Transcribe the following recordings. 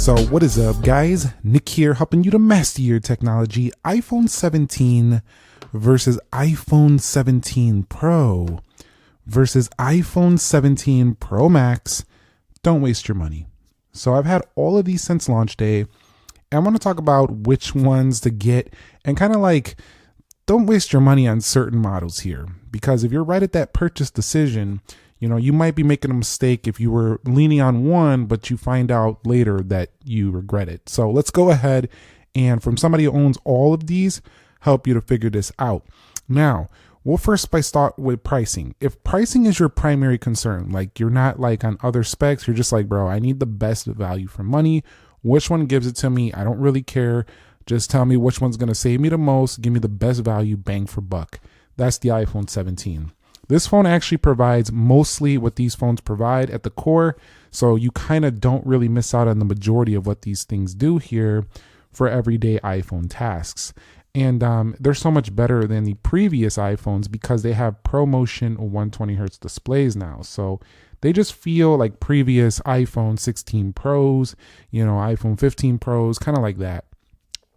So what is up, guys? Nick here, helping you to master your technology. iPhone 17 versus iPhone 17 Pro versus iPhone 17 Pro Max. Don't waste your money. So I've had all of these since launch day. I want to talk about which ones to get and kind of like, don't waste your money on certain models here, because if you're right at that purchase decision, you know, you might be making a mistake if you were leaning on one, but you find out later that you regret it. So let's go ahead and, from somebody who owns all of these, help you to figure this out. Now, we'll first start with pricing. If pricing is your primary concern, like you're not like on other specs, you're just like, bro, I need the best value for money. Which one gives it to me? I don't really care. Just tell me which one's going to save me the most, give me the best value, bang for buck. That's the iPhone 17. This phone actually provides mostly what these phones provide at the core, so you kind of don't really miss out on the majority of what these things do here for everyday iPhone tasks. And they're so much better than the previous iPhones because they have ProMotion 120 Hz displays now. So they just feel like previous iPhone 16 Pros, you know, iPhone 15 Pros, kind of like that.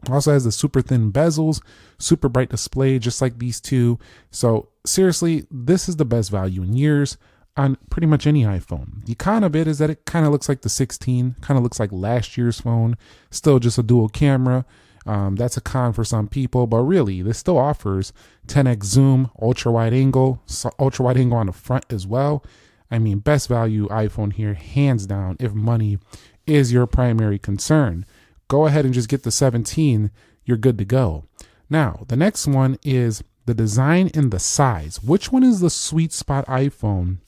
Also has the super thin bezels, super bright display, just like these two. So seriously, this is the best value in years on pretty much any iPhone. The con of it is that it kind of looks like the 16, kind of looks like last year's phone, still just a dual camera. That's a con for some people, but really this still offers 10x zoom, ultra wide angle on the front as well. I mean, best value iPhone here, hands down, if money is your primary concern. Go ahead and just get the 17, you're good to go. Now, the next one is the design and the size. Which one is the sweet spot iPhone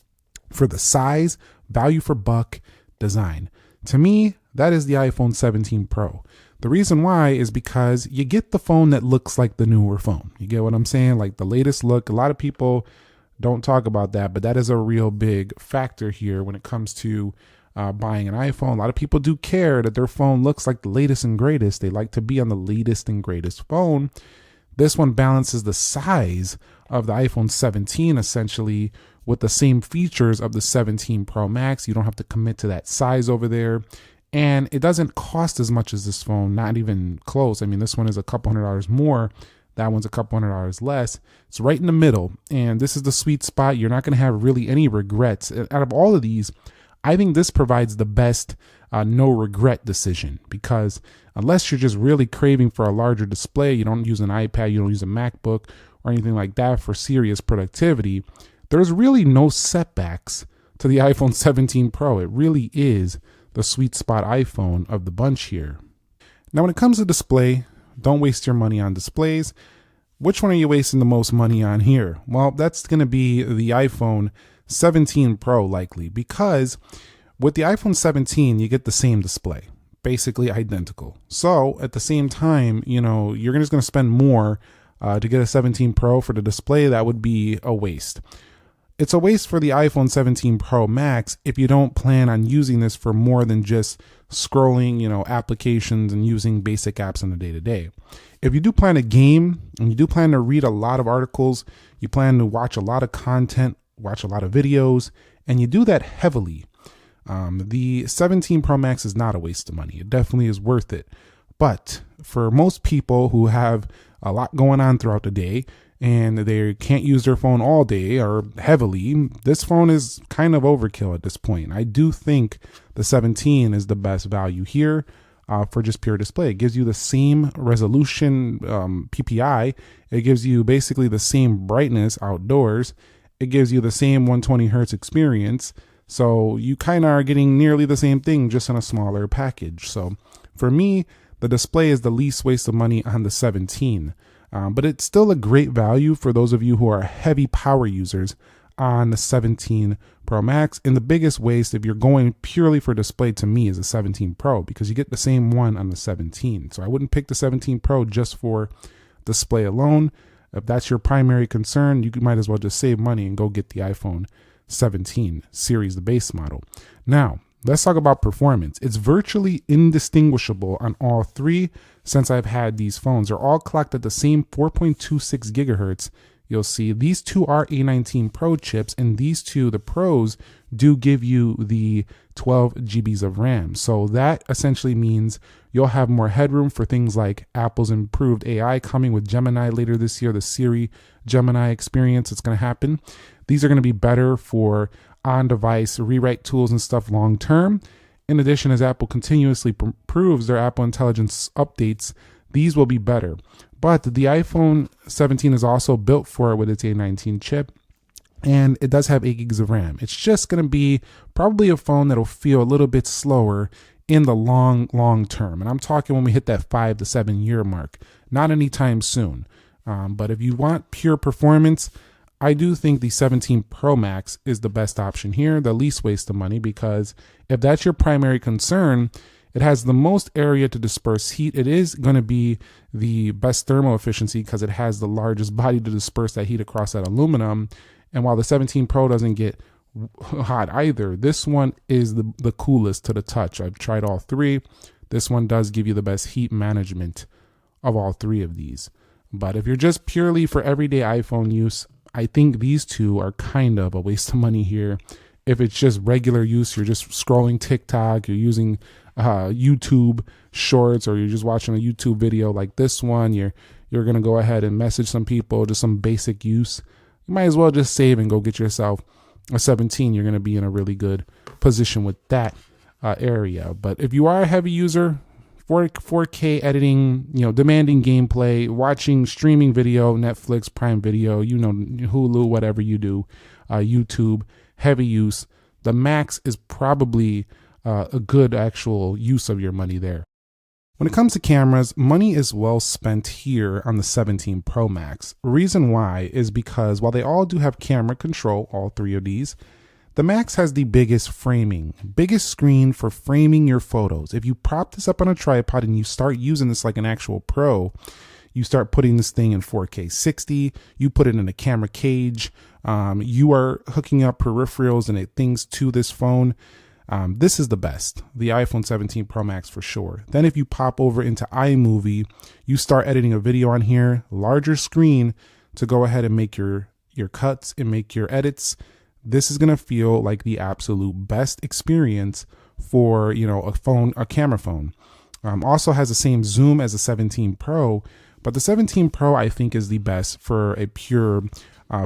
for the size, value for buck, design? To me, that is the iPhone 17 Pro. The reason why is because you get the phone that looks like the newer phone. You get what I'm saying? Like the latest look. A lot of people don't talk about that, but that is a real big factor here when it comes to buying an iPhone. A lot of people do care that their phone looks like the latest and greatest. They like to be on the latest and greatest phone. This one balances the size of the iPhone 17 essentially with the same features of the 17 Pro Max. You don't have to commit to that size over there. And it doesn't cost as much as this phone, not even close. I mean, this one is a couple $100 more. That one's a couple $100 less. It's right in the middle. And this is the sweet spot. You're not going to have really any regrets. Out of all of these, I think this provides the best no regret decision, because unless you're just really craving for a larger display, you don't use an iPad, you don't use a MacBook or anything like that for serious productivity, there's really no setbacks to the iPhone 17 Pro. It really is the sweet spot iPhone of the bunch here. Now, when it comes to display, don't waste your money on displays. Which one are you wasting the most money on here? Well, that's going to be the iPhone 17 Pro likely, because with the iPhone 17 you get the same display, basically identical. So at the same time, you know, you're just going to spend more to get a 17 Pro for the display. That would be a waste. It's a waste for the iPhone 17 Pro Max if you don't plan on using this for more than just scrolling, you know, applications and using basic apps on the day-to-day. If you do plan to game and you do plan to read a lot of articles, you plan to watch a lot of content, watch a lot of videos, and you do that heavily, the 17 Pro Max is not a waste of money. It definitely is worth it. But for most people who have a lot going on throughout the day and they can't use their phone all day or heavily, this phone is kind of overkill at this point. I do think the 17 is the best value here for just pure display. It gives you the same resolution PPI. It gives you basically the same brightness outdoors. It gives you the same 120 Hertz experience. So you kind of are getting nearly the same thing, just in a smaller package. So for me, the display is the least waste of money on the 17. But it's still a great value for those of you who are heavy power users on the 17 Pro Max. And the biggest waste, if you're going purely for display, to me is the 17 Pro, because you get the same one on the 17. So I wouldn't pick the 17 Pro just for display alone. If that's your primary concern, you might as well just save money and go get the iPhone 17 series, the base model. Now, let's talk about performance. It's virtually indistinguishable on all three since I've had these phones. They're all clocked at the same 4.26 gigahertz you'll see these two are A19 Pro chips, and these two, the Pros, do give you the 12 GBs of RAM. So that essentially means you'll have more headroom for things like Apple's improved AI coming with Gemini later this year, the Siri Gemini experience that's going to happen. These are going to be better for on-device rewrite tools and stuff long term. In addition, as Apple continuously improves their Apple Intelligence updates, these will be better. But the iPhone 17 is also built for it with its A19 chip, and it does have 8 gigs of RAM. It's just going to be probably a phone that'll feel a little bit slower in the long term. And I'm talking when we hit that 5 to 7 year mark, not anytime soon. But if you want pure performance, I do think the 17 Pro Max is the best option here, the least waste of money, because if that's your primary concern, it has the most area to disperse heat. It is going to be the best thermal efficiency because it has the largest body to disperse that heat across that aluminum. And while the 17 Pro doesn't get hot either, this one is the coolest to the touch. I've tried all three. This one does give you the best heat management of all three of these. But if you're just purely for everyday iPhone use, I think these two are kind of a waste of money here. If it's just regular use, you're just scrolling TikTok, you're using YouTube shorts, or you're just watching a YouTube video like this one, you're going to go ahead and message some people, just some basic use, you might as well just save and go get yourself a 17. You're going to be in a really good position with that area. But if you are a heavy user, 4K editing, demanding gameplay, watching streaming video, Netflix, Prime Video, Hulu, whatever you do, YouTube, heavy use, the Max is probably a good actual use of your money there. When it comes to cameras, money is well spent here on the 17 Pro Max. Reason why is because while they all do have camera control, all three of these, the Max has the biggest screen for framing your photos. If you prop this up on a tripod and you start using this like an actual pro, you start putting this thing in 4K 60, you put it in a camera cage, you are hooking up peripherals and things to this phone. This is the best, the iPhone 17 Pro Max for sure. Then if you pop over into iMovie, you start editing a video on here, larger screen to go ahead and make your cuts and make your edits. This is going to feel like the absolute best experience for, a camera phone. Also has the same zoom as the 17 Pro, but the 17 Pro I think is the best for a pure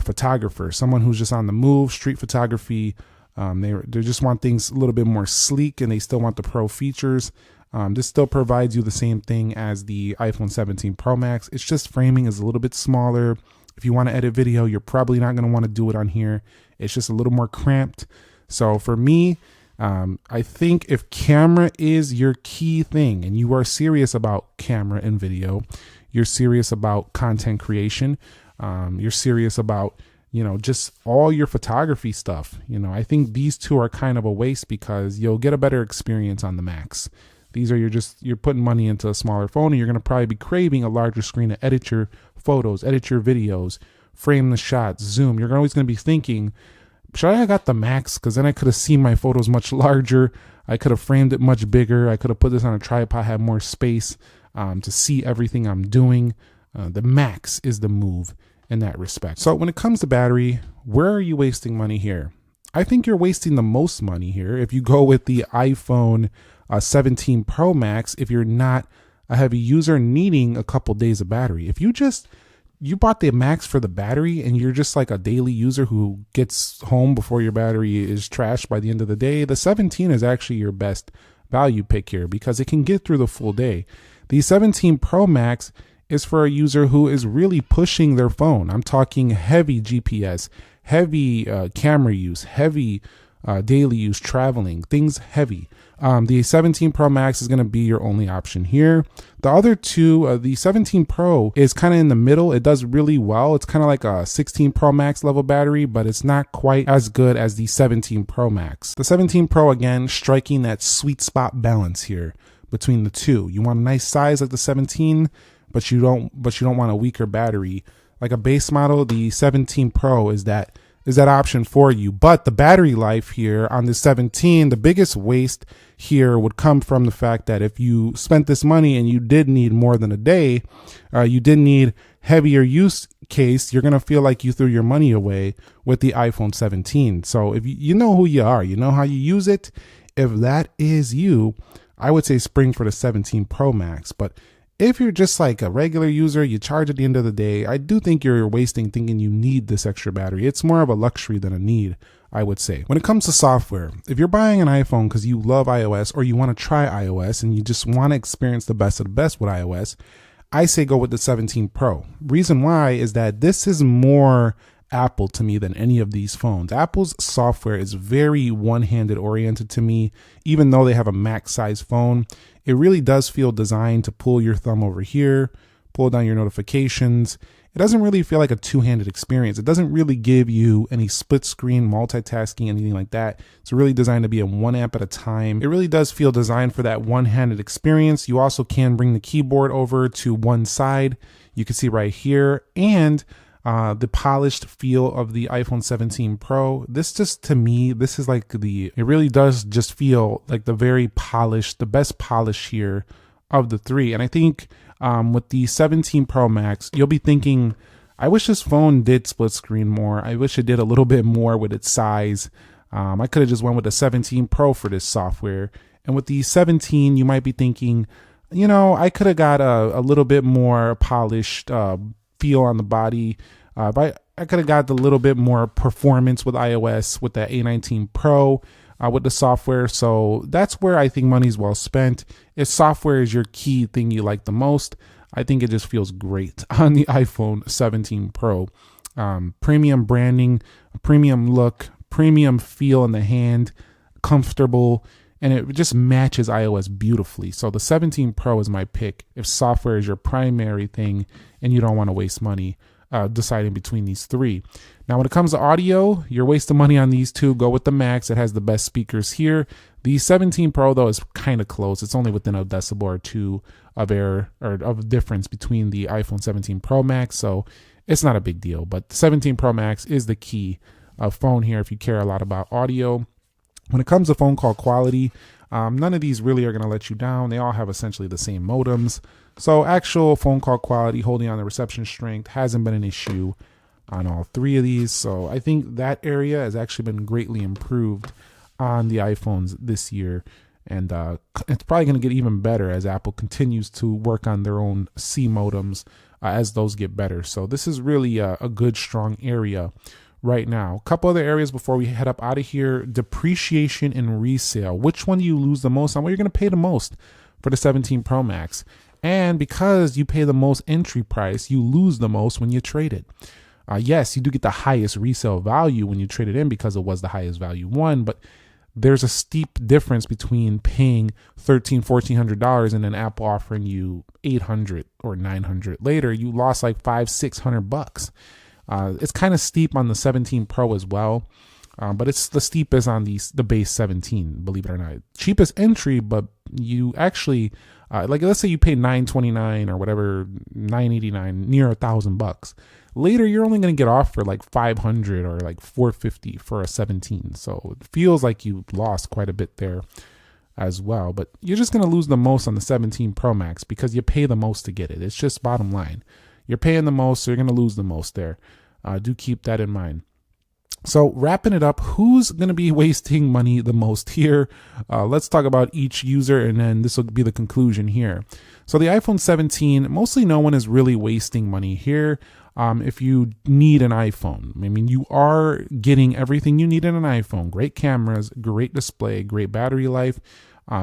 photographer, someone who's just on the move, street photography. They just want things a little bit more sleek, and they still want the Pro features. This still provides you the same thing as the iPhone 17 Pro Max. It's just framing is a little bit smaller. If you want to edit video, you're probably not going to want to do it on here. It's just a little more cramped. So for me, I think if camera is your key thing and you are serious about camera and video, you're serious about content creation, you're serious about, just all your photography stuff, I think these two are kind of a waste because you'll get a better experience on the Max. These are you're putting money into a smaller phone, and you're going to probably be craving a larger screen to edit your photos, edit your videos, frame the shots, zoom. You're always going to be thinking, should I have got the Max? Because then I could have seen my photos much larger. I could have framed it much bigger. I could have put this on a tripod, have more space to see everything I'm doing. The Max is the move in that respect. So when it comes to battery, where are you wasting money here? I think you're wasting the most money here if you go with the iPhone 17 Pro Max, if you're not a heavy user needing a couple days of battery. If you bought the Max for the battery and you're just like a daily user who gets home before your battery is trashed by the end of the day, the 17 is actually your best value pick here because it can get through the full day. The 17 Pro Max is for a user who is really pushing their phone. I'm talking heavy GPS, heavy camera use, heavy daily use, traveling, things heavy. The 17 Pro Max is going to be your only option here. The other two, the 17 Pro is kind of in the middle. It does really well. It's kind of like a 16 Pro Max level battery, but it's not quite as good as the 17 Pro Max. The 17 Pro, again, striking that sweet spot balance here between the two. You want a nice size like the 17, but you don't want a weaker battery. Like a base model, the 17 Pro is that option for you. But the battery life here on the 17, the biggest waste here would come from the fact that if you spent this money and you did need more than a day, you did need heavier use case, you're going to feel like you threw your money away with the iPhone 17. So if you know who you are, you know how you use it. If that is you, I would say spring for the 17 Pro Max. But if you're just like a regular user, you charge at the end of the day, I do think you're wasting thinking you need this extra battery. It's more of a luxury than a need, I would say. When it comes to software, if you're buying an iPhone because you love iOS or you want to try iOS and you just want to experience the best of the best with iOS, I say go with the 17 Pro. Reason why is that this is more Apple to me than any of these phones. Apple's software is very one-handed oriented to me. Even though they have a Mac size phone, it really does feel designed to pull your thumb over here, pull down your notifications. It doesn't really feel like a two-handed experience. It doesn't really give you any split screen multitasking, anything like that. It's really designed to be in one app at a time. It really does feel designed for that one-handed experience. You also can bring the keyboard over to one side. You can see right here, and the polished feel of the iPhone 17 Pro. This just, to me, this is like it really does just feel like the very polished, the best polish here of the three. And I think with the 17 Pro Max, you'll be thinking, I wish this phone did split screen more. I wish it did a little bit more with its size. I could have just went with the 17 Pro for this software. And with the 17, you might be thinking, you know, I could have got a little bit more polished feel on the body. But I could have got a little bit more performance with iOS with the A19 Pro with the software. So that's where I think money's well spent. If software is your key thing you like the most, I think it just feels great on the iPhone 17 Pro. Premium branding, premium look, premium feel in the hand, comfortable, and it just matches iOS beautifully. So the 17 Pro is my pick if software is your primary thing and you don't want to waste money deciding between these three. Now, when it comes to audio, you're wasting money on these two. Go with the Max. It has the best speakers here. The 17 Pro, though, is kind of close. It's only within a decibel or two of error or of difference between the iPhone 17 Pro Max, so it's not a big deal. But the 17 Pro Max is the key phone here if you care a lot about audio. When it comes to phone call quality, none of these really are going to let you down. They all have essentially the same modems. So actual phone call quality, holding on the reception strength hasn't been an issue on all three of these. So I think that area has actually been greatly improved on the iPhones this year. And it's probably going to get even better as Apple continues to work on their own C modems as those get better. So this is really a good, strong area right now. A couple other areas before we head up out of here. Depreciation and resale. Which one do you lose the most on? Well, you're going to pay the most for the 17 Pro Max. And because you pay the most entry price, you lose the most when you trade it. Yes, you do get the highest resale value when you trade it in because it was the highest value one, but there's a steep difference between paying $1,400 and then Apple offering you $800 or $900 later. You lost like $500-600. It's kind of steep on the 17 Pro as well, but it's the steepest on the base 17, believe it or not. Cheapest entry, but you actually like let's say you pay $929 or whatever, $989, near $1,000. Later, you're only going to get off for like $500 or like $450 for a 17. So it feels like you lost quite a bit there as well. But you're just going to lose the most on the 17 Pro Max because you pay the most to get it. It's just bottom line. You're paying the most, so you're going to lose the most there. Do keep that in mind. So wrapping it up, who's going to be wasting money the most here? Let's talk about each user, and then this will be the conclusion here. So the iPhone 17, mostly no one is really wasting money here. If you need an iPhone, I mean, you are getting everything you need in an iPhone. Great cameras, great display, great battery life,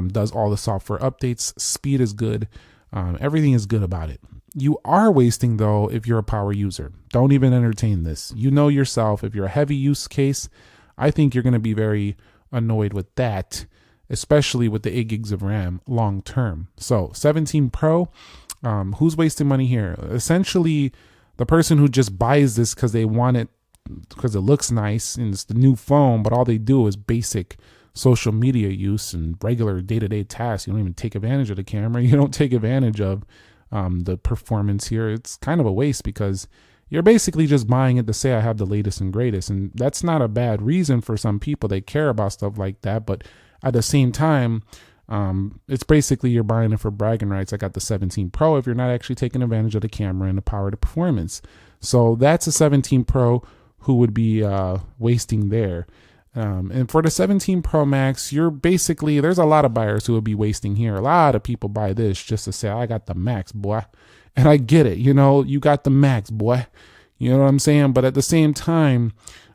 does all the software updates, speed is good, everything is good about it. You are wasting, though, if you're a power user. Don't even entertain this. You know yourself, if you're a heavy use case, I think you're going to be very annoyed with that, especially with the 8 gigs of RAM long term. So 17 Pro, who's wasting money here? Essentially, the person who just buys this because they want it, because it looks nice and it's the new phone, but all they do is basic social media use and regular day-to-day tasks. You don't even take advantage of the camera. You don't take advantage of the performance here. It's kind of a waste because you're basically just buying it to say I have the latest and greatest. And that's not a bad reason for some people. They care about stuff like that. But at the same time, it's basically you're buying it for bragging rights. I got the 17 Pro if you're not actually taking advantage of the camera and the power, the performance. So that's a 17 Pro who would be wasting there. And for the 17 Pro Max, you're basically, there's a lot of buyers who would be wasting here. A lot of people buy this just to say, I got the Max, boy. And I get it, you know, you got the Max, boy. You know what I'm saying? But at the same time,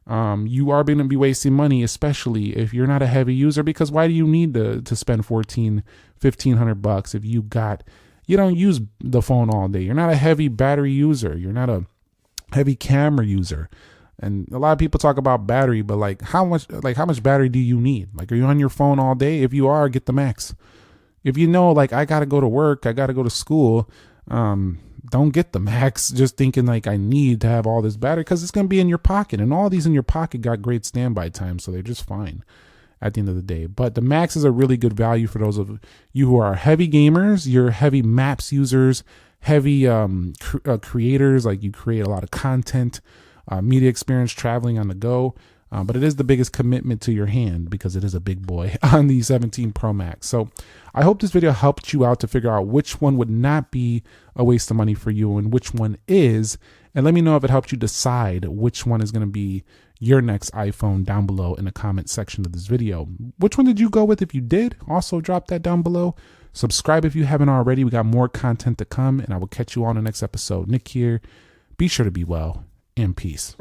you are going to be wasting money, especially if you're not a heavy user, because why do you need to spend $1,500 if you don't use the phone all day? You're not a heavy battery user. You're not a heavy camera user. And a lot of people talk about battery, but like how much battery do you need? Like, are you on your phone all day? If you are, get the Max. If you know, like, I got to go to work, I got to go to school, don't get the Max just thinking like I need to have all this battery, because it's going to be in your pocket, and all these in your pocket got great standby time, so they're just fine at the end of the day. But the Max is a really good value for those of you who are heavy gamers, you're heavy maps users, heavy creators, like you create a lot of content, media experience, traveling on the go. But it is the biggest commitment to your hand because it is a big boy on the 17 Pro Max. So I hope this video helped you out to figure out which one would not be a waste of money for you and which one is. And let me know if it helped you decide which one is going to be your next iPhone down below in the comment section of this video. Which one did you go with? If you did, also drop that down below. Subscribe if you haven't already. We got more content to come, and I will catch you on the next episode. Nick here. Be sure to be well, and peace.